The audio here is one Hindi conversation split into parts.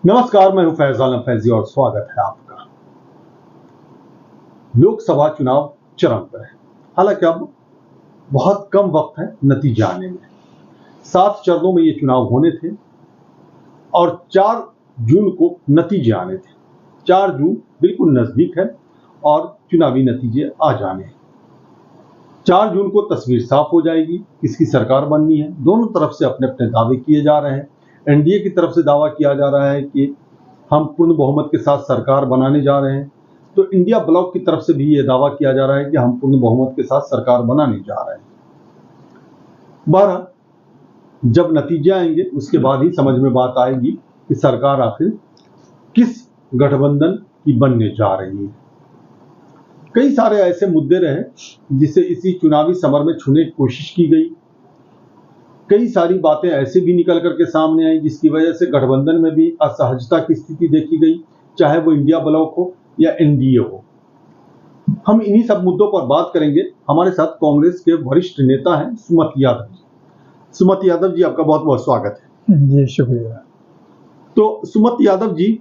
नमस्कार, मैं हूं फैज आलम फैजी और स्वागत है आपका। लोकसभा चुनाव चरम पर है। हालांकि अब बहुत कम वक्त है नतीजे आने में। 7 चरणों में ये चुनाव होने थे और 4 जून को नतीजे आने थे। 4 जून बिल्कुल नजदीक है और चुनावी नतीजे आ जाने हैं। 4 जून को तस्वीर साफ हो जाएगी, किसकी सरकार बननी है। दोनों तरफ से अपने अपने दावे किए जा रहे हैं। एनडीए की तरफ से दावा किया जा रहा है कि हम पूर्ण बहुमत के साथ सरकार बनाने जा रहे हैं, तो इंडिया ब्लॉक की तरफ से भी ये दावा किया जा रहा है कि हम पूर्ण बहुमत के साथ सरकार बनाने जा रहे हैं। बहरहाल जब नतीजे आएंगे उसके बाद ही समझ में बात आएगी कि सरकार आखिर किस गठबंधन की बनने जा रही है। कई सारे ऐसे मुद्दे रहे जिसे इसी चुनावी समर में छूने की कोशिश की गई। कई सारी बातें ऐसे भी निकल करके सामने आई जिसकी वजह से गठबंधन में भी असहजता की स्थिति देखी गई, चाहे वो इंडिया ब्लॉक हो या एनडीए हो। हम इन्हीं सब मुद्दों पर बात करेंगे। हमारे साथ कांग्रेस के वरिष्ठ नेता हैं सुमत यादव जी। सुमत यादव जी, आपका बहुत बहुत स्वागत है। जी शुक्रिया। तो सुमत यादव जी,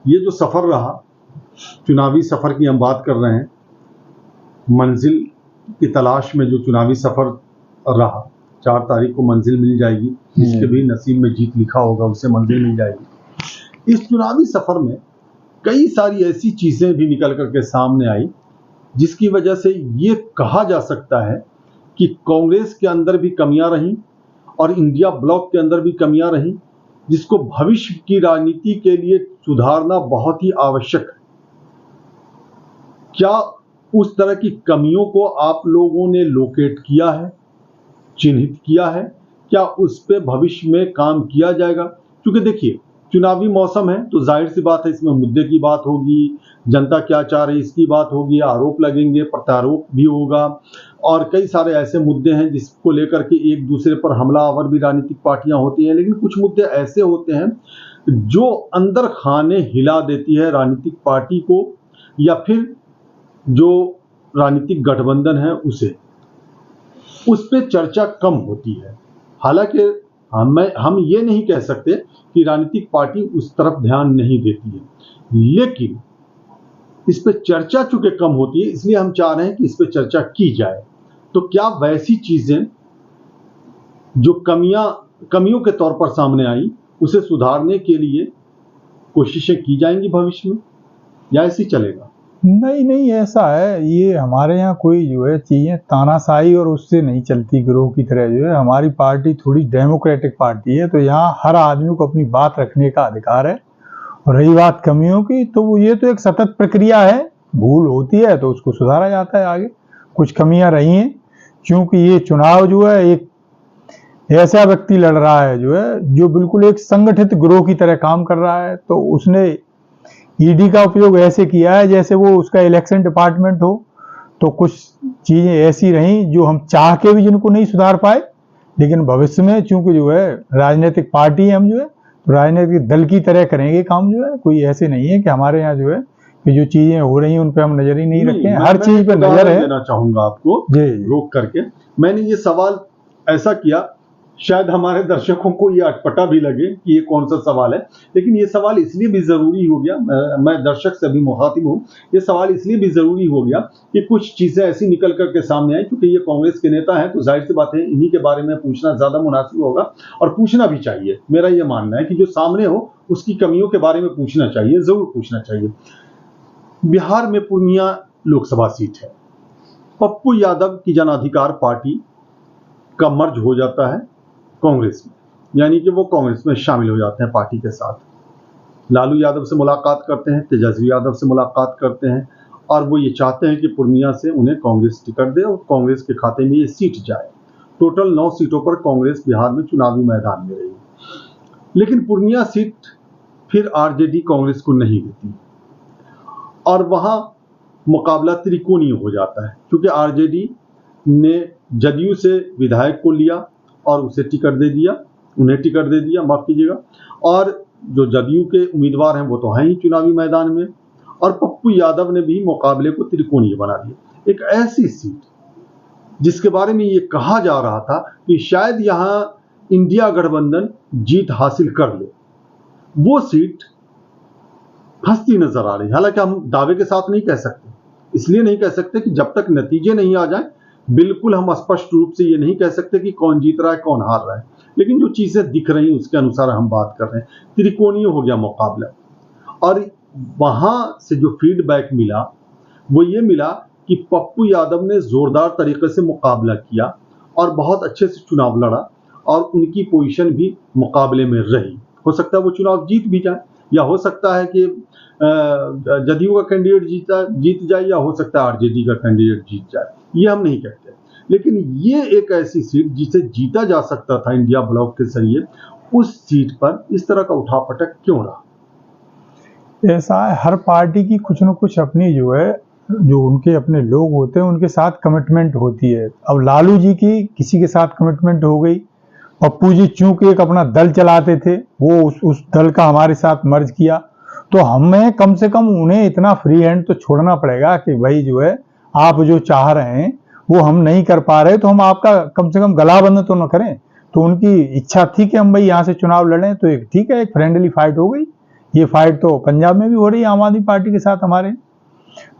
ये जो सफर रहा, चुनावी सफर की हम बात कर रहे हैं, मंजिल की तलाश में जो चुनावी सफर रहा, 4 तारीख को मंजिल मिल जाएगी। जिसके भी नसीब में जीत लिखा होगा उसे मंजिल मिल जाएगी। इस चुनावी सफर में कई सारी ऐसी चीजें भी निकल करके सामने आई जिसकी वजह से ये कहा जा सकता है कि कांग्रेस के अंदर भी कमियां रहीं और इंडिया ब्लॉक के अंदर भी कमियां रहीं, जिसको भविष्य की राजनीति के लिए सुधारना बहुत ही आवश्यक है। क्या उस तरह की कमियों को आप लोगों ने लोकेट किया है, चिन्हित किया है? क्या उस पे भविष्य में काम किया जाएगा? क्योंकि देखिए, चुनावी मौसम है तो जाहिर सी बात है इसमें मुद्दे की बात होगी, जनता क्या चाह रही है इसकी बात होगी, आरोप लगेंगे, प्रत्यारोप भी होगा और कई सारे ऐसे मुद्दे हैं जिसको लेकर के एक दूसरे पर हमलावर भी राजनीतिक पार्टियां होती हैं। लेकिन कुछ मुद्दे ऐसे होते हैं जो अंदर खाने हिला देती है राजनीतिक पार्टी को या फिर जो राजनीतिक गठबंधन है उसे, उस पर चर्चा कम होती है। हालांकि हम ये नहीं कह सकते कि राजनीतिक पार्टी उस तरफ ध्यान नहीं देती है, लेकिन इस पे चर्चा चूंकि कम होती है इसलिए हम चाह रहे हैं कि इस पे चर्चा की जाए। तो क्या वैसी चीजें जो कमियों के तौर पर सामने आई उसे सुधारने के लिए कोशिशें की जाएंगी भविष्य में, या ऐसे ही चलेगा? नहीं ऐसा है, ये हमारे यहाँ कोई जो है चीजें तानाशाही और उससे नहीं चलती गिरोह की तरह। जो है हमारी पार्टी थोड़ी डेमोक्रेटिक पार्टी है, तो यहाँ हर आदमी को अपनी बात रखने का अधिकार है। और रही बात कमियों की, तो ये तो एक सतत प्रक्रिया है। भूल होती है तो उसको सुधारा जाता है आगे। कुछ कमियां रही हैं क्योंकि ये चुनाव जो है एक ऐसा व्यक्ति लड़ रहा है जो बिल्कुल एक संगठित गिरोह की तरह काम कर रहा है, तो उसने ईडी का उपयोग ऐसे किया है जैसे वो उसका इलेक्शन डिपार्टमेंट हो। तो कुछ चीजें ऐसी रहीं जो हम चाह के भी जिनको नहीं सुधार पाए, लेकिन भविष्य में चूंकि जो है राजनीतिक पार्टी है, हम जो है तो राजनीतिक दल की तरह करेंगे काम। जो है कोई ऐसे नहीं है कि हमारे यहाँ जो है कि जो चीजें हो रही हैं उन पे हम नजर ही नहीं रखें। हर चीज पे नजर है। देना चाहूंगा आपको रोक करके। मैंने ये सवाल ऐसा किया, शायद हमारे दर्शकों को ये अटपटा भी लगे कि ये कौन सा सवाल है, लेकिन ये सवाल इसलिए भी जरूरी हो गया, मैं दर्शक से भी मुखातिब हूँ, ये सवाल इसलिए भी जरूरी हो गया कि कुछ चीजें ऐसी निकल करके सामने आई। क्योंकि ये कांग्रेस के नेता हैं तो जाहिर सी बात है इन्हीं के बारे में पूछना ज्यादा मुनासिब होगा और पूछना भी चाहिए। मेरा ये मानना है कि जो सामने हो उसकी कमियों के बारे में पूछना चाहिए, जरूर पूछना चाहिए। बिहार में पूर्णिया लोकसभा सीट है। पप्पू यादव की जन अधिकार पार्टी का मर्ज हो जाता है कांग्रेस में, यानी कि वो कांग्रेस में शामिल हो जाते हैं पार्टी के साथ। लालू यादव से मुलाकात करते हैं, तेजस्वी यादव से मुलाकात करते हैं और वो ये चाहते हैं कि पूर्णिया से उन्हें कांग्रेस टिकट दे और कांग्रेस के खाते में ये सीट जाए। टोटल 9 सीटों पर कांग्रेस बिहार में चुनावी मैदान में रही, लेकिन पूर्णिया सीट फिर आरजेडी कांग्रेस को नहीं देती और वहां मुकाबला त्रिकोणीय हो जाता है, क्योंकि आरजेडी ने जदयू से विधायक को लिया और उसे टिकट दे दिया, उन्हें टिकट दे दिया, माफ कीजिएगा, और जो जदयू के उम्मीदवार हैं वो तो हैं ही चुनावी मैदान में, और पप्पू यादव ने भी मुकाबले को त्रिकोणीय बना दिया। एक ऐसी सीट जिसके बारे में ये कहा जा रहा था कि शायद यहां इंडिया गठबंधन जीत हासिल कर ले, वो सीट फंसती नजर आ रही है। हालांकि हम दावे के साथ नहीं कह सकते, इसलिए नहीं कह सकते कि जब तक नतीजे नहीं आ जाए बिल्कुल हम स्पष्ट रूप से ये नहीं कह सकते कि कौन जीत रहा है कौन हार रहा है, लेकिन जो चीजें दिख रही उसके अनुसार हम बात कर रहे हैं। त्रिकोणीय हो गया मुकाबला, और वहां से जो फीडबैक मिला वो ये मिला कि पप्पू यादव ने जोरदार तरीके से मुकाबला किया और बहुत अच्छे से चुनाव लड़ा, और उनकी पोजीशन भी मुकाबले में रही। हो सकता है वो चुनाव जीत भी जाए, या हो सकता है कि जदयू का कैंडिडेट जीत जाए, या हो सकता है आरजेडी का कैंडिडेट जीत जाए, ये हम नहीं कहते। लेकिन ये एक ऐसी सीट जिसे जीता जा सकता था इंडिया ब्लॉक के जरिए, उस सीट पर इस तरह का उठापटक क्यों रहा? ऐसा है, हर पार्टी की कुछ न कुछ अपनी जो है, जो उनके अपने लोग होते हैं उनके साथ कमिटमेंट होती है। अब लालू जी की किसी के साथ कमिटमेंट हो गई, पप्पू जी चूंकि एक अपना दल चलाते थे, वो उस दल का हमारे साथ मर्ज किया, तो हमें कम से कम उन्हें इतना फ्री हैंड तो छोड़ना पड़ेगा कि भाई जो है आप जो चाह रहे हैं वो हम नहीं कर पा रहे, तो हम आपका कम से कम गला बंद तो न करें। तो उनकी इच्छा थी कि हम भाई यहाँ से चुनाव लड़ें, तो एक ठीक है, एक फ्रेंडली फाइट हो गई। ये फाइट तो पंजाब में भी हो रही है आम आदमी पार्टी के साथ हमारे।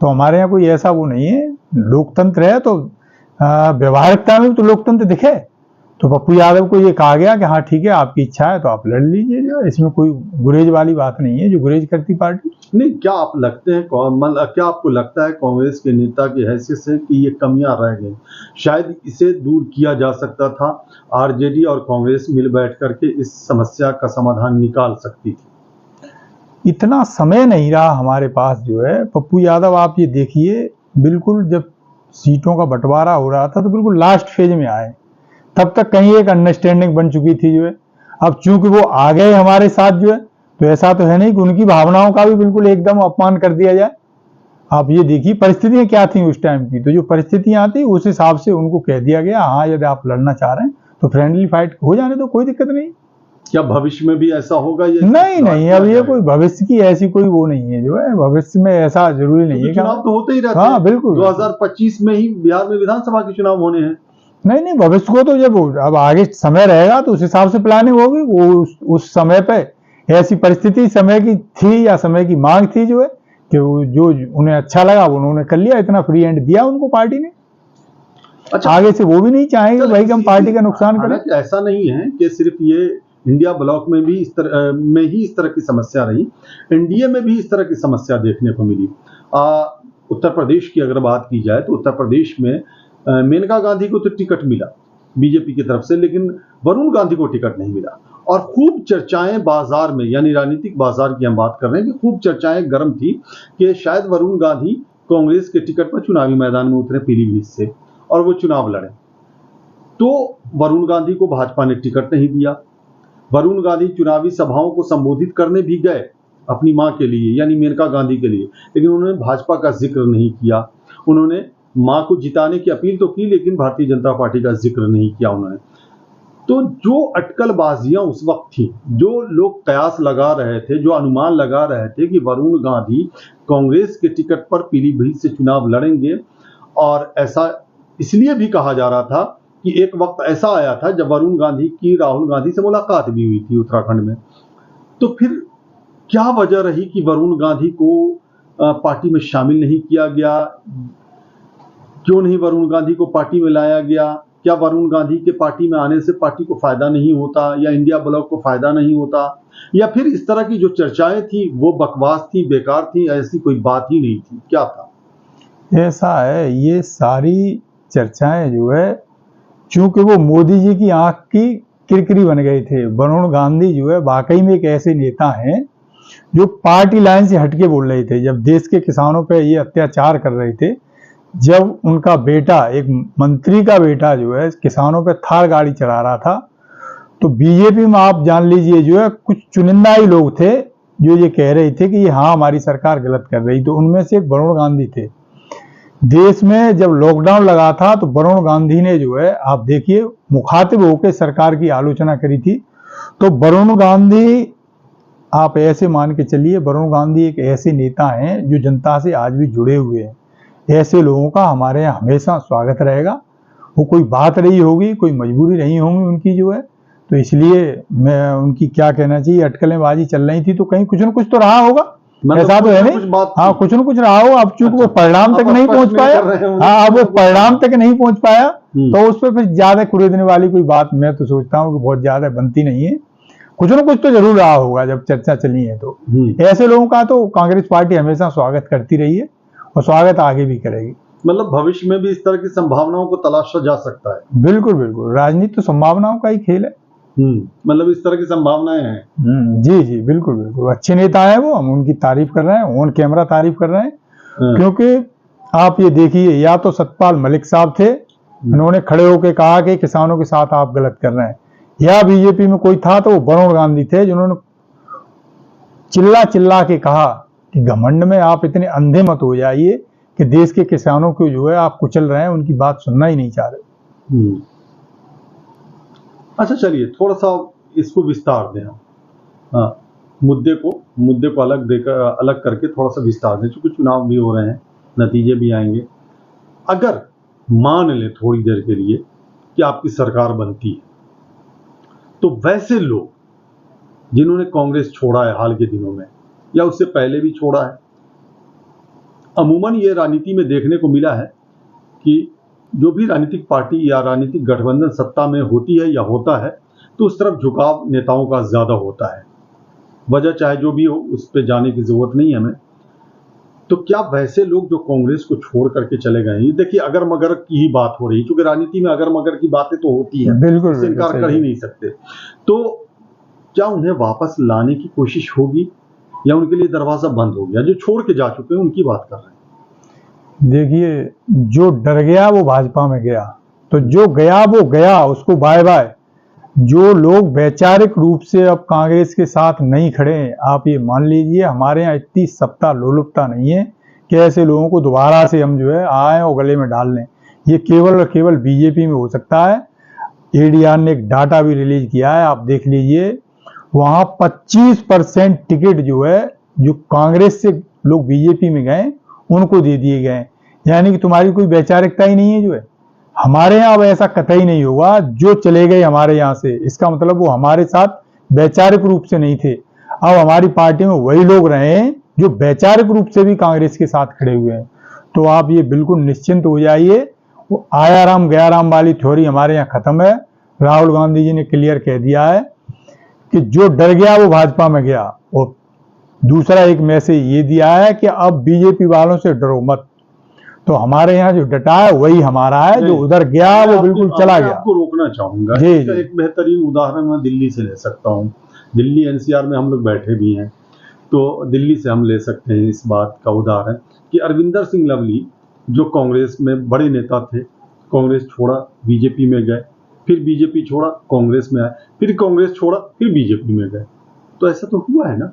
तो हमारे यहाँ कोई ऐसा वो नहीं है, लोकतंत्र है, तो व्यवहारिकता में भी तो लोकतंत्र दिखे। तो पप्पू यादव को ये कहा गया कि हाँ ठीक है, आपकी इच्छा है तो आप लड़ लीजिए, जो इसमें कोई गुरेज वाली बात नहीं है, जो गुरेज करती पार्टी नहीं। क्या आप लगते हैं क्या आपको लगता है कांग्रेस के नेता की हैसियत से कि ये कमियां रह गई, शायद इसे दूर किया जा सकता था, आरजेडी और कांग्रेस मिल बैठ करके इस समस्या का समाधान निकाल सकती थी? इतना समय नहीं रहा हमारे पास जो है। पप्पू यादव आप ये देखिए, बिल्कुल जब सीटों का बंटवारा हो रहा था तो बिल्कुल लास्ट फेज में आए, तब तक कहीं एक अंडरस्टैंडिंग बन चुकी थी जो है। अब चूंकि वो आ गए हमारे साथ जो है, तो ऐसा तो है नहीं कि उनकी भावनाओं का भी बिल्कुल एकदम अपमान कर दिया जाए। आप ये देखिए परिस्थितियां क्या थी उस टाइम की, तो जो परिस्थितियां थी उस हिसाब से उनको कह दिया गया, हाँ यदि आप लड़ना चाह रहे हैं तो फ्रेंडली फाइट हो जाने तो कोई दिक्कत नहीं। क्या भविष्य में भी ऐसा होगा? ये नहीं, अब ये कोई भविष्य की ऐसी कोई वो नहीं है जो है, भविष्य में ऐसा जरूरी नहीं है। चुनाव तो होते ही रहते हैं। हाँ बिल्कुल, 2025 में ही बिहार में विधानसभा के चुनाव होने हैं। नहीं, भविष्य को तो जब अब आगे समय रहेगा तो उस हिसाब से प्लानिंग होगी। वो उस समय पे ऐसी परिस्थिति समय की थी या समय की मांग थी जो है, कि जो उन्हें अच्छा लगा वो उन्होंने कर लिया, इतना फ्री हैंड दिया उनको पार्टी ने। अच्छा, आगे से वो भी नहीं चाहेंगे भाई कि हम पार्टी का नुकसान करें। ऐसा नहीं है कि सिर्फ ये इंडिया ब्लॉक में भी इस तरह की समस्या रही, एनडीए में भी इस तरह की समस्या देखने को मिली। उत्तर प्रदेश की अगर बात की जाए तो उत्तर प्रदेश में मेनका गांधी को तो टिकट मिला बीजेपी की तरफ से, लेकिन वरुण गांधी को टिकट नहीं मिला। और खूब चर्चाएं बाजार में, यानी राजनीतिक बाजार की हम बात कर रहे हैं, कि खूब चर्चाएं गर्म थी कि शायद वरुण गांधी कांग्रेस के टिकट पर चुनावी मैदान में उतरे पीलीभीत से और वो चुनाव लड़े। तो वरुण गांधी को भाजपा ने टिकट नहीं दिया। वरुण गांधी चुनावी सभाओं को संबोधित करने भी गए अपनी मां के लिए, यानी मेनका गांधी के लिए, लेकिन उन्होंने भाजपा का जिक्र नहीं किया। उन्होंने मां को जिताने की अपील तो की, लेकिन भारतीय जनता पार्टी का जिक्र नहीं किया उन्होंने। तो जो अटकलबाजियां उस वक्त थी, जो लोग कयास लगा रहे थे, जो अनुमान लगा रहे थे कि वरुण गांधी कांग्रेस के टिकट पर पीलीभीत से चुनाव लड़ेंगे, और ऐसा इसलिए भी कहा जा रहा था कि एक वक्त ऐसा आया था जब वरुण गांधी की राहुल गांधी से मुलाकात भी हुई थी उत्तराखंड में। तो फिर क्या वजह रही कि वरुण गांधी को पार्टी में शामिल नहीं किया गया? क्यों नहीं वरुण गांधी को पार्टी में लाया गया? क्या वरुण गांधी के पार्टी में आने से पार्टी को फायदा नहीं होता, या इंडिया ब्लॉक को फायदा नहीं होता, या फिर इस तरह की जो चर्चाएं थी वो बकवास थी, बेकार थी, ऐसी कोई बात ही नहीं थी? क्या था? ऐसा है, ये सारी चर्चाएं जो है, चूंकि वो मोदी जी की आंख की किरकिरी बन गए थे। वरुण गांधी जो है वाकई में एक ऐसे नेता हैं जो पार्टी लाइन से हटके बोल रहे थे। जब देश के किसानों पे ये अत्याचार कर रहे थे, जब उनका बेटा, एक मंत्री का बेटा जो है किसानों पे थार गाड़ी चढ़ा रहा था, तो बीजेपी में आप जान लीजिए जो है कुछ चुनिंदा ही लोग थे जो ये कह रहे थे कि हाँ हमारी सरकार गलत कर रही। तो उनमें से एक वरुण गांधी थे। देश में जब लॉकडाउन लगा था तो वरुण गांधी ने जो है, आप देखिए, मुखातिब होकर सरकार की आलोचना करी थी। तो वरुण गांधी, आप ऐसे मान के चलिए, वरुण गांधी एक ऐसे नेता हैं जो जनता से आज भी जुड़े हुए हैं। ऐसे लोगों का हमारे यहाँ हमेशा स्वागत रहेगा। वो कोई बात रही होगी, कोई मजबूरी नहीं होगी उनकी जो है, तो इसलिए मैं उनकी क्या कहना चाहिए, अटकलेंबाजी चल रही थी तो कहीं कुछ न कुछ तो रहा होगा, ऐसा तो है नहीं। हाँ, कुछ न कुछ रहा होगा। अब चूंकि वो परिणाम तक नहीं पहुंच पाया, हाँ, अब वो परिणाम तक नहीं पहुंच पाया तो उस पर फिर ज्यादा कुरेदने वाली कोई बात मैं तो सोचता हूँ कि बहुत ज्यादा बनती नहीं है। कुछ न कुछ तो जरूर रहा होगा जब चर्चा चली है। तो ऐसे लोगों का तो कांग्रेस पार्टी हमेशा स्वागत करती रही है और स्वागत आगे भी करेगी। मतलब भविष्य में भी इस तरह की संभावनाओं को तलाशा जा सकता है। बिल्कुल बिल्कुल, राजनीति तो संभावनाओं का ही खेल है। मतलब इस तरह की संभावनाएं हैं। जी जी, बिल्कुल बिल्कुल, अच्छे नेता हैं वो, हम उनकी तारीफ कर रहे हैं, ऑन कैमरा तारीफ कर रहे हैं। क्योंकि आप ये देखिए, या तो सतपाल मलिक साहब थे, उन्होंने खड़े होकर कहा कि किसानों के साथ आप गलत कर रहे हैं, या बीजेपी में कोई था तो वो वरुण गांधी थे जिन्होंने चिल्ला चिल्ला के कहा कि घमंड में आप इतने अंधे मत हो जाइए कि देश के किसानों को जो है आप कुचल रहे हैं, उनकी बात सुनना ही नहीं चाह रहे। अच्छा, चलिए थोड़ा सा इसको विस्तार दें हम। हाँ, मुद्दे को अलग करके थोड़ा सा विस्तार दें, क्योंकि चुनाव भी हो रहे हैं, नतीजे भी आएंगे। अगर मान लें थोड़ी देर के लिए कि आपकी सरकार बनती है, तो वैसे लोग जिन्होंने कांग्रेस छोड़ा है हाल के दिनों में या उससे पहले भी छोड़ा है, अमूमन ये राजनीति में देखने को मिला है कि जो भी राजनीतिक पार्टी या राजनीतिक गठबंधन सत्ता में होती है या होता है, तो उस तरफ झुकाव नेताओं का ज्यादा होता है। वजह चाहे जो भी हो, उस पर जाने की जरूरत नहीं है हमें। तो क्या वैसे लोग जो कांग्रेस को छोड़ करके चले गए, ये देखिए अगर मगर की ही बात हो रही, क्योंकि राजनीति में अगर मगर की बातें तो होती है, बिल्कुल इनकार कर ही नहीं सकते। तो क्या उन्हें वापस लाने की कोशिश होगी या उनके लिए दरवाजा बंद हो गया? जो छोड़ के जा चुके हैं उनकी बात कर रहे हैं। देखिए, जो डर गया वो भाजपा में गया, तो जो गया वो गया, उसको बाय बाय। जो लोग वैचारिक रूप से अब कांग्रेस के साथ नहीं खड़े हैं, आप ये मान लीजिए, हमारे यहाँ इतनी सत्ता लोलुपता नहीं है कि ऐसे लोगों को दोबारा से हम जो है आए और गले में डाल लें। ये केवल और केवल बीजेपी में हो सकता है। एडीआर ने एक डाटा भी रिलीज किया है, आप देख लीजिए, वहां 25% टिकट जो है, जो कांग्रेस से लोग बीजेपी में गए उनको दे दिए गए। यानी कि तुम्हारी कोई वैचारिकता ही नहीं है जो है। हमारे यहाँ अब ऐसा कतई नहीं होगा। जो चले गए हमारे यहाँ से, इसका मतलब वो हमारे साथ वैचारिक रूप से नहीं थे। अब हमारी पार्टी में वही लोग रहे हैं जो वैचारिक रूप से भी कांग्रेस के साथ खड़े हुए हैं। तो आप ये बिल्कुल निश्चिंत हो जाइए, वो आया राम गया राम वाली थ्योरी हमारे यहाँ खत्म है। राहुल गांधी जी ने क्लियर कह दिया है कि जो डर गया वो भाजपा में गया। और दूसरा एक मैसेज ये दिया है कि अब बीजेपी वालों से डरो मत। तो हमारे यहाँ जो डटा है वही हमारा है, जो उधर गया वो बिल्कुल चला गया। आपको रोकना चाहूंगा, इसका एक बेहतरीन उदाहरण मैं दिल्ली से ले सकता हूँ। दिल्ली एनसीआर में हम लोग बैठे भी हैं, तो दिल्ली से हम ले सकते हैं इस बात का उदाहरण कि अरविंदर सिंह लवली जो कांग्रेस में बड़े नेता थे, कांग्रेस छोड़ा बीजेपी में गए, फिर बीजेपी छोड़ा कांग्रेस में आए, फिर कांग्रेस छोड़ा फिर बीजेपी में गए। तो ऐसा तो हुआ है ना।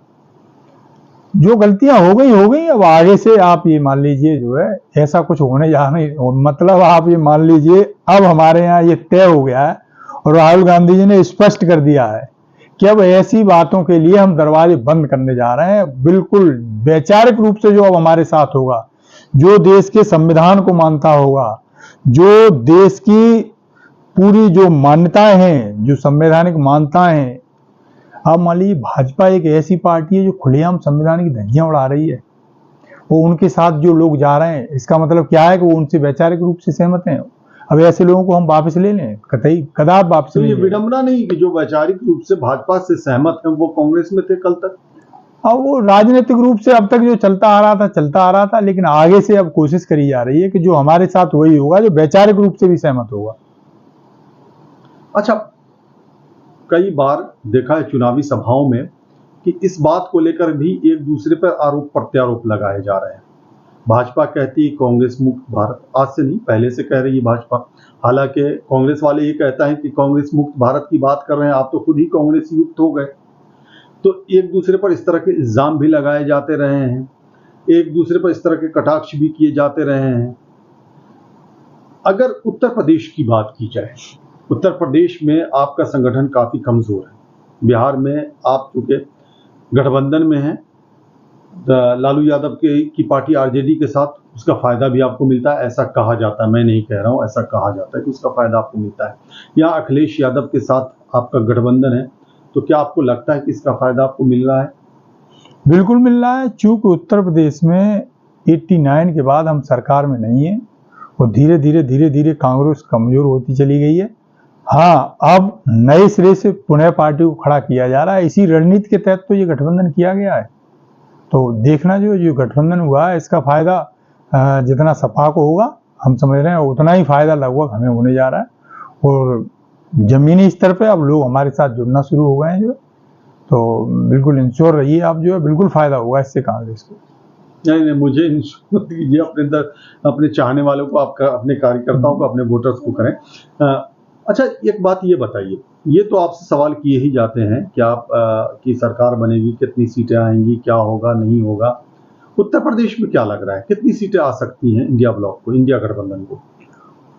जो गलतियां हो गई। अब आगे से आप ये मान लीजिए जो है ऐसा कुछ होने जा नहीं, मतलब आप ये मान लीजिए अब हमारे यहाँ ये तय हो गया है और राहुल गांधी जी ने स्पष्ट कर दिया है कि अब ऐसी बातों के लिए हम दरवाजे बंद करने जा रहे हैं। बिल्कुल वैचारिक रूप से जो अब हमारे साथ होगा, जो देश के संविधान को मानता होगा, जो देश की पूरी जो मान्यताएं हैं, जो संवैधानिक मान्यताएं हैं। आप मान लीजिए भाजपा एक ऐसी पार्टी है जो खुलेआम संविधान की धज्जियां उड़ा रही है, वो उनके साथ जो लोग जा रहे हैं, इसका मतलब क्या है कि वो उनसे वैचारिक रूप से सहमत हैं। अब ऐसे लोगों को हम वापस ले लें? कतई कदाप वापस तो ये विडंबना नहीं कि जो वैचारिक रूप से भाजपा से सहमत हैं वो कांग्रेस में थे कल तक। अब वो राजनीतिक रूप से अब तक जो चलता आ रहा था, लेकिन आगे से अब कोशिश करी जा रही है कि जो हमारे साथ वही होगा जो वैचारिक रूप से भी सहमत होगा। अच्छा, कई बार देखा है चुनावी सभाओं में कि इस बात को लेकर भी एक दूसरे पर आरोप प्रत्यारोप लगाए जा रहे हैं। भाजपा कहती है कांग्रेस मुक्त भारत, आज से नहीं पहले से कह रही है भाजपा। हालांकि कांग्रेस वाले ये कहता है कि कांग्रेस मुक्त भारत की बात कर रहे हैं, आप तो खुद ही कांग्रेस युक्त हो गए। तो एक दूसरे पर इस तरह के इल्जाम भी लगाए जाते रहे हैं, एक दूसरे पर इस तरह के कटाक्ष भी किए जाते रहे हैं। अगर उत्तर प्रदेश की बात की जाए, उत्तर प्रदेश में आपका संगठन काफी कमजोर है। बिहार में आप चूंकि गठबंधन में हैं, लालू यादव की पार्टी आरजेडी के साथ, उसका फायदा भी आपको मिलता है, ऐसा कहा जाता है। मैं नहीं कह रहा हूं, ऐसा कहा जाता है कि उसका फायदा आपको मिलता है। यहाँ अखिलेश यादव के साथ आपका गठबंधन है, तो क्या आपको लगता है कि इसका फायदा आपको मिल रहा है? बिल्कुल मिल रहा है, चूंकि उत्तर प्रदेश में 89 के बाद हम सरकार में नहीं है और धीरे धीरे कांग्रेस कमजोर होती चली गई है। हाँ, अब नए सिरे से पुनः पार्टी को खड़ा किया जा रहा है, इसी रणनीति के तहत तो ये गठबंधन किया गया है। तो देखना जो गठबंधन हुआ है इसका फायदा जितना सपा को होगा हम समझ रहे हैं उतना ही फायदा लगभग हमें होने जा रहा है। और जमीनी स्तर पे अब लोग हमारे साथ जुड़ना शुरू हो गए हैं तो बिल्कुल इंश्योर रहिए आप बिल्कुल फायदा होगा इससे कांग्रेस को। नहीं, मुझे इंश्योर दीजिए, अपने चाहने वालों को, आपका अपने कार्यकर्ताओं को, अपने वोटर्स को करें। अच्छा, एक बात ये बताइए, ये तो आपसे सवाल किए ही जाते हैं कि आप की सरकार बनेगी, कितनी सीटें आएंगी, क्या होगा नहीं होगा। उत्तर प्रदेश में क्या लग रहा है, कितनी सीटें आ सकती हैं इंडिया ब्लॉक को, इंडिया गठबंधन को?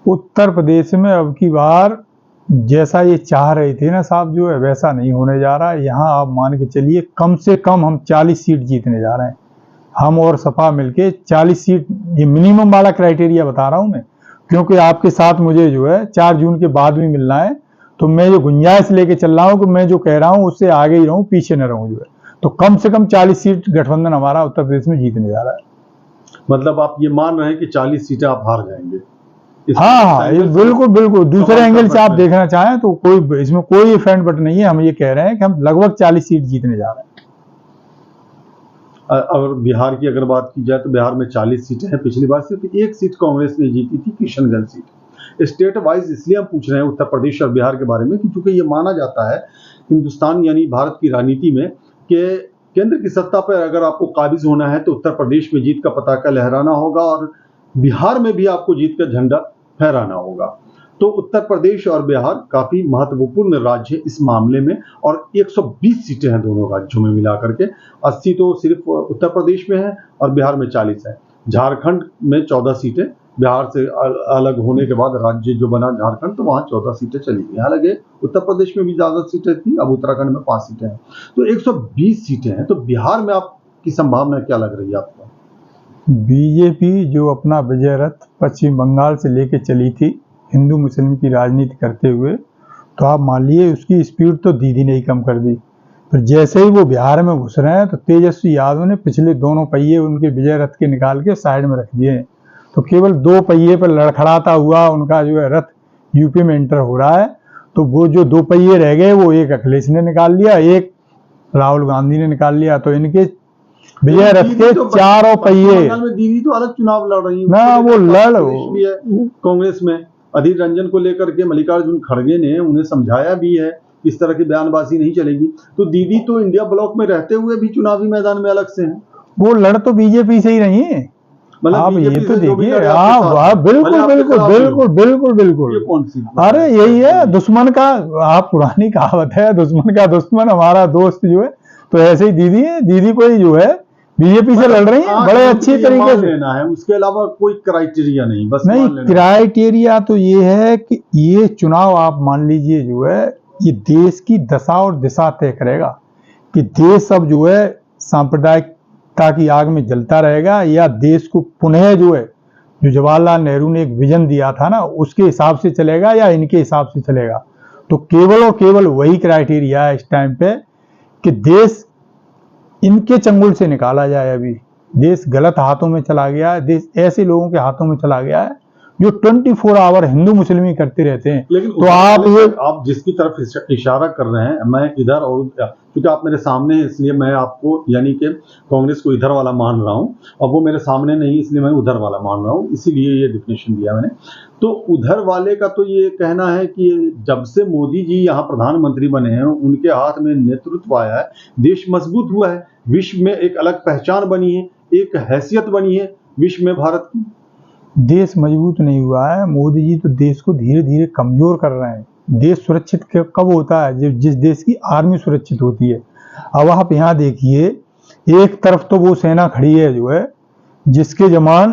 उत्तर प्रदेश में अब की बार जैसा ये चाह रहे थे ना साहब वैसा नहीं होने जा रहा है। यहाँ आप मान के चलिए कम से कम हम 40 सीट जीतने जा रहे हैं, हम और सपा मिलके 40 सीट, ये मिनिमम वाला क्राइटेरिया बता रहा हूँ मैं, क्योंकि आपके साथ मुझे 4 जून के बाद भी मिलना है। तो मैं जो गुंजाइश लेके चल रहा हूँ कि मैं जो कह रहा हूँ उससे आगे ही रहूँ, पीछे न रहूँ तो कम से कम 40 सीट गठबंधन हमारा उत्तर प्रदेश में जीतने जा रहा है। मतलब आप ये मान रहे हैं कि 40 सीटें आप हार जाएंगे? हाँ, ये बिल्कुल दूसरे एंगल से आप देखना चाहें तो कोई इसमें कोई फ्रंट बट नहीं है। हम ये कह रहे हैं कि हम लगभग 40 सीट जीतने जा रहे हैं। और बिहार की अगर बात की जाए तो बिहार में 40 सीटें हैं। पिछली बार सिर्फ एक सीट कांग्रेस ने जीती थी, किशनगंज सीट। स्टेट वाइज इसलिए हम पूछ रहे हैं उत्तर प्रदेश और बिहार के बारे में कि चूंकि ये माना जाता है हिंदुस्तान यानी भारत की राजनीति में कि केंद्र की सत्ता पर अगर आपको काबिज होना है तो उत्तर प्रदेश में जीत का पताका लहराना होगा और बिहार में भी आपको जीत का झंडा फहराना होगा। तो उत्तर प्रदेश और बिहार काफी महत्वपूर्ण राज्य है इस मामले में, और 120 सीटें हैं दोनों राज्यों में मिलाकर के। 80 तो सिर्फ उत्तर प्रदेश में है और बिहार में 40 है। झारखंड में 14 सीटें, बिहार से अलग होने के बाद राज्य जो बना झारखंड, तो वहां 14 सीटें चली गई। हालांकि उत्तर प्रदेश में भी ज्यादा सीटें थी, अब उत्तराखंड में 5 सीटें हैं, तो 120 सीटें हैं। तो बिहार में आपकी संभावना क्या लग रही है आपको? बीजेपी जो अपना विजय रथ पश्चिम बंगाल से लेके चली थी हिंदू मुस्लिम की राजनीति करते हुए, तो आप मान लिए उसकी स्पीड तो दीदी ने ही कम कर दी। फिर जैसे ही वो बिहार में घुस रहे हैं तो तेजस्वी यादव ने पिछले दोनों पहिए उनके विजय रथ के निकाल के साइड में रख दिए हैं, तो केवल 2 पहिए पर लड़खड़ाता हुआ उनका रथ यूपी में एंटर हो रहा है। तो वो जो 2 पहिए रह गए वो एक अखिलेश ने निकाल लिया, एक राहुल गांधी ने निकाल लिया। तो इनके विजय रथ के चारों पहिए। दीदी तो अलग चुनाव लड़ रही है ना, वो लड़ भी है कांग्रेस में। अधीर रंजन को लेकर के मल्लिकार्जुन खड़गे ने उन्हें समझाया भी है इस तरह की बयानबाजी नहीं चलेगी। तो दीदी तो इंडिया ब्लॉक में रहते हुए भी चुनावी मैदान में अलग से हैं। वो लड़ तो बीजेपी से ही रही है। आप ये तो देखिए, बिल्कुल ये कौन सी? अरे यही है दुश्मन का, आप पुरानी कहावत है, दुश्मन का दुश्मन हमारा दोस्त तो ऐसे ही दीदी है। दीदी को ही बीजेपी से लड़ रही है बड़े अच्छी तरीके से। लेना है, उसके अलावा कोई क्राइटेरिया नहीं, बस नहीं, क्राइटेरिया तो ये है कि ये चुनाव आप मान लीजिए ये देश की दशा और दिशा तय करेगा कि देश अब सांप्रदायिकता की आग में जलता रहेगा या देश को पुनः जो जवाहरलाल नेहरू ने एक विजन दिया था ना उसके हिसाब से चलेगा या इनके हिसाब से चलेगा। तो केवल और केवल वही क्राइटेरिया है इस टाइम पे कि देश इनके चंगुल से निकाला जाए। अभी देश गलत हाथों में चला गया है, देश ऐसे लोगों के हाथों में चला गया है जो 24 आवर हिंदू मुस्लिम ही करते रहते हैं। लेकिन तो आप जिसकी तरफ इशारा कर रहे हैं, मैं इधर, और क्योंकि आप मेरे सामने हैं इसलिए मैं आपको यानी कि कांग्रेस को इधर वाला मान रहा हूं, और वो मेरे सामने नहीं इसलिए मैं उधर वाला मान रहा हूं, इसीलिए ये डिफिनेशन दिया मैंने। तो उधर वाले का तो ये कहना है कि जब से मोदी जी यहाँ प्रधानमंत्री बने हैं उनके हाथ में नेतृत्व आया है, देश मजबूत हुआ है, विश्व में एक अलग पहचान बनी है, एक हैसियत बनी है विश्व में भारत की। देश मजबूत नहीं हुआ है, मोदी जी तो देश को धीरे धीरे कमजोर कर रहे हैं। देश सुरक्षित कब होता है? जब जिस देश की आर्मी सुरक्षित होती है। अब आप यहाँ देखिए, एक तरफ तो वो सेना खड़ी है जिसके जवान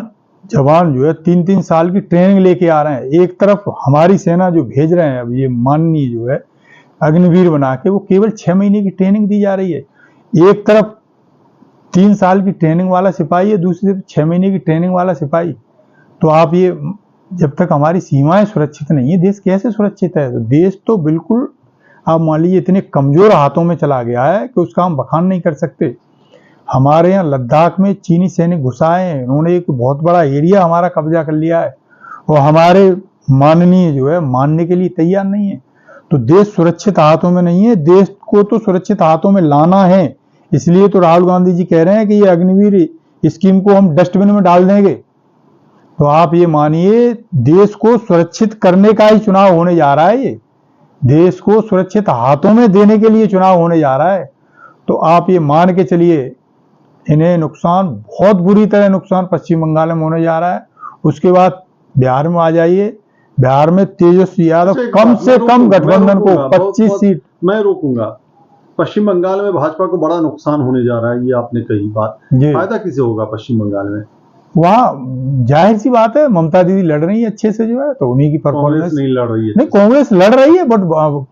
3-3 साल की ट्रेनिंग लेके आ रहे हैं, एक तरफ हमारी सेना जो भेज रहे हैं अब ये माननीय अग्निवीर बना के, वो केवल 6 महीने की ट्रेनिंग दी जा रही है। एक तरफ 3 साल की ट्रेनिंग वाला सिपाही है, दूसरी तरफ 6 महीने की ट्रेनिंग वाला सिपाही। तो आप जब तक हमारी सीमाएं सुरक्षित नहीं है, देश कैसे सुरक्षित है? तो देश तो बिल्कुल आप मान लीजिए इतने कमजोर हाथों में चला गया है कि उसका हम बखान नहीं कर सकते। हमारे यहाँ लद्दाख में चीनी सैनिक घुसाए हैं, उन्होंने एक बहुत बड़ा एरिया हमारा कब्जा कर लिया है, और हमारे माननीय जो है मानने के लिए तैयार नहीं है। तो देश सुरक्षित हाथों में नहीं है, देश को तो सुरक्षित हाथों में लाना है। इसलिए तो राहुल गांधी जी कह रहे हैं कि ये अग्निवीर स्कीम को हम डस्टबिन में डाल देंगे। तो आप ये मानिए, देश को सुरक्षित करने का ही चुनाव होने जा रहा है, ये देश को सुरक्षित हाथों में देने के लिए चुनाव होने जा रहा है। तो आप ये मान के चलिए, इन्हें नुकसान, बहुत बुरी तरह नुकसान पश्चिम बंगाल में होने जा रहा है। उसके बाद बिहार में आ जाइए, बिहार में तेजस्वी यादव कम से कम गठबंधन को 25 सीट। मैं रोकूंगा। पश्चिम बंगाल में भाजपा को बड़ा नुकसान होने जा रहा है, ये आपने कही बात। फायदा किसे होगा पश्चिम बंगाल में? वहाँ जाहिर सी बात है, ममता दीदी लड़ रही है अच्छे से जो है, तो उन्हीं की परफॉर्मेंस। नहीं लड़ रही है? नहीं, कांग्रेस लड़ रही है, बट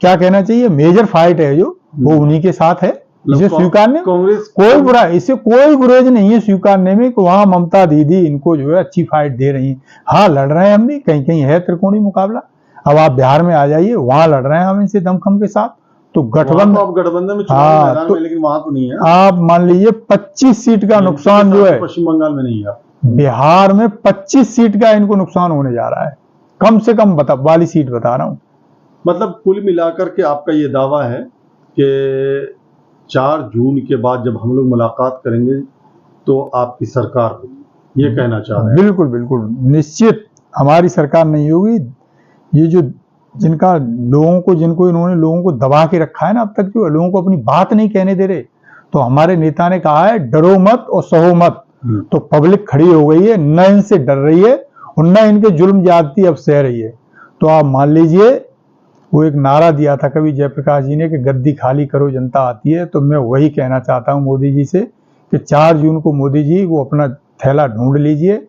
क्या कहना चाहिए, मेजर फाइट है जो वो उन्हीं के साथ है। इसे स्वीकारने कांग्रेस कोई बुरा, इससे कोई गुरेज नहीं है स्वीकारने में कि वहाँ ममता दीदी इनको जो है अच्छी फाइट दे रही है। हाँ, लड़ रहे हैं हम भी, कहीं कहीं है त्रिकोणीय मुकाबला। अब आप बिहार में आ जाइए, वहां लड़ रहे हैं हम इनसे दमखम के साथ। तो गठबंधन, आप गठबंधन में चुनाव मैदान में, लेकिन वहां तो नहीं है। आप मान लीजिए 25 सीट का नुकसान जो है पश्चिम बंगाल में नहीं है, बिहार में 25 सीट का इनको नुकसान होने जा रहा है, कम से कम वाली सीट बता रहा हूं। मतलब कुल मिलाकर के आपका ये दावा है कि 4 जून के बाद जब हम लोग मुलाकात करेंगे तो आपकी सरकार होगी, ये कहना चाह रहे हैं? बिल्कुल बिल्कुल निश्चित हमारी सरकार नहीं होगी। ये जो जिनको इन्होंने लोगों को दबा के रखा है ना, अब तक जो लोगों को अपनी बात नहीं कहने दे रहे, तो हमारे नेता ने कहा है डरो मत और सहो मत। तो पब्लिक खड़ी हो गई है, न इनसे डर रही है और न इनके जुल्म ज्यादती अब सह रही है। तो आप मान लीजिए, वो एक नारा दिया था कभी जयप्रकाश जी ने कि गद्दी खाली करो जनता आती है। तो मैं वही कहना चाहता हूं मोदी जी से कि 4 जून को मोदी जी वो अपना थैला ढूंढ लीजिए,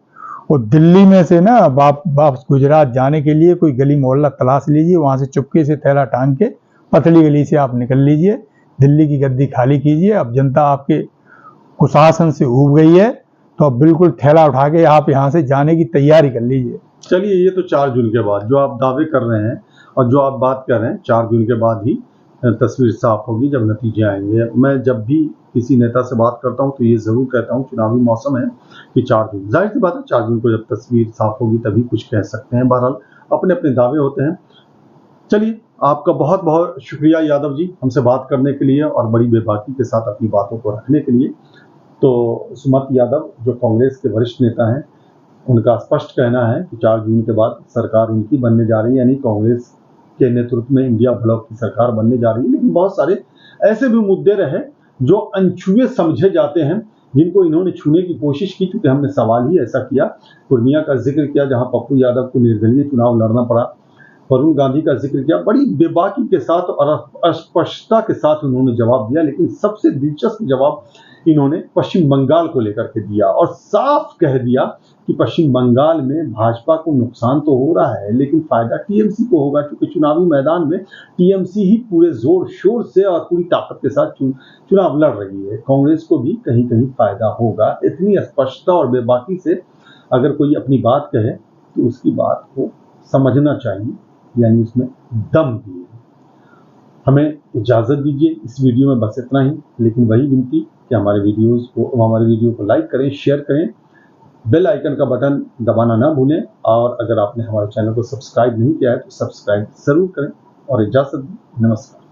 और दिल्ली में से ना वापस गुजरात जाने के लिए कोई गली मोहल्ला तलाश लीजिए, वहां से चुपके से थैला टांग के पतली गली से आप निकल लीजिए, दिल्ली की गद्दी खाली कीजिए। अब जनता आपके कुशासन से ऊब गई है, तो अब बिल्कुल थैला उठा के आप यहाँ से जाने की तैयारी कर लीजिए। चलिए, ये तो 4 जून के बाद जो आप दावे कर रहे हैं और जो आप बात कर रहे हैं, 4 जून के बाद ही तस्वीर साफ होगी, जब नतीजे आएंगे। मैं जब भी किसी नेता से बात करता हूं तो ये जरूर कहता हूं, चुनावी मौसम है कि 4 जून, जाहिर सी बात है 4 जून को जब तस्वीर साफ होगी तभी कुछ कह सकते हैं। बहरहाल अपने अपने दावे होते हैं। चलिए, आपका बहुत बहुत शुक्रिया यादव जी, हमसे बात करने के लिए और बड़ी बेबाकी के साथ अपनी बातों को रखने के लिए। तो सुमत यादव जो कांग्रेस के वरिष्ठ नेता हैं, उनका स्पष्ट कहना है कि 4 जून के बाद सरकार उनकी बनने जा रही है, यानी कांग्रेस के नेतृत्व में इंडिया ब्लॉक की सरकार बनने जा रही है। लेकिन बहुत सारे ऐसे भी मुद्दे रहे जो अनछुए समझे जाते हैं, जिनको इन्होंने छूने की कोशिश की, क्योंकि हमने सवाल ही ऐसा किया। पूर्णिया का जिक्र किया, जहां पप्पू यादव को निर्दलीय चुनाव लड़ना पड़ा। वरुण गांधी का जिक्र किया, बड़ी बेबाकी के साथ और अस्पष्टता के साथ उन्होंने जवाब दिया। लेकिन सबसे दिलचस्प जवाब इन्होंने पश्चिम बंगाल को लेकर के दिया और साफ कह दिया कि पश्चिम बंगाल में भाजपा को नुकसान तो हो रहा है, लेकिन फायदा टीएमसी को होगा, क्योंकि चुनावी मैदान में टीएमसी ही पूरे जोर शोर से और पूरी ताकत के साथ चुनाव लड़ रही है। कांग्रेस को भी कहीं कहीं फायदा होगा। इतनी स्पष्टता और बेबाकी से अगर कोई अपनी बात कहे तो उसकी बात को समझना चाहिए, यानी उसमें दम भी है। हमें इजाजत दीजिए, इस वीडियो में बस इतना ही। लेकिन वही विनती कि हमारे वीडियो को लाइक करें, शेयर करें, बेल आइकन का बटन दबाना ना भूलें, और अगर आपने हमारे चैनल को सब्सक्राइब नहीं किया है तो सब्सक्राइब जरूर करें। और इजाजत, नमस्कार।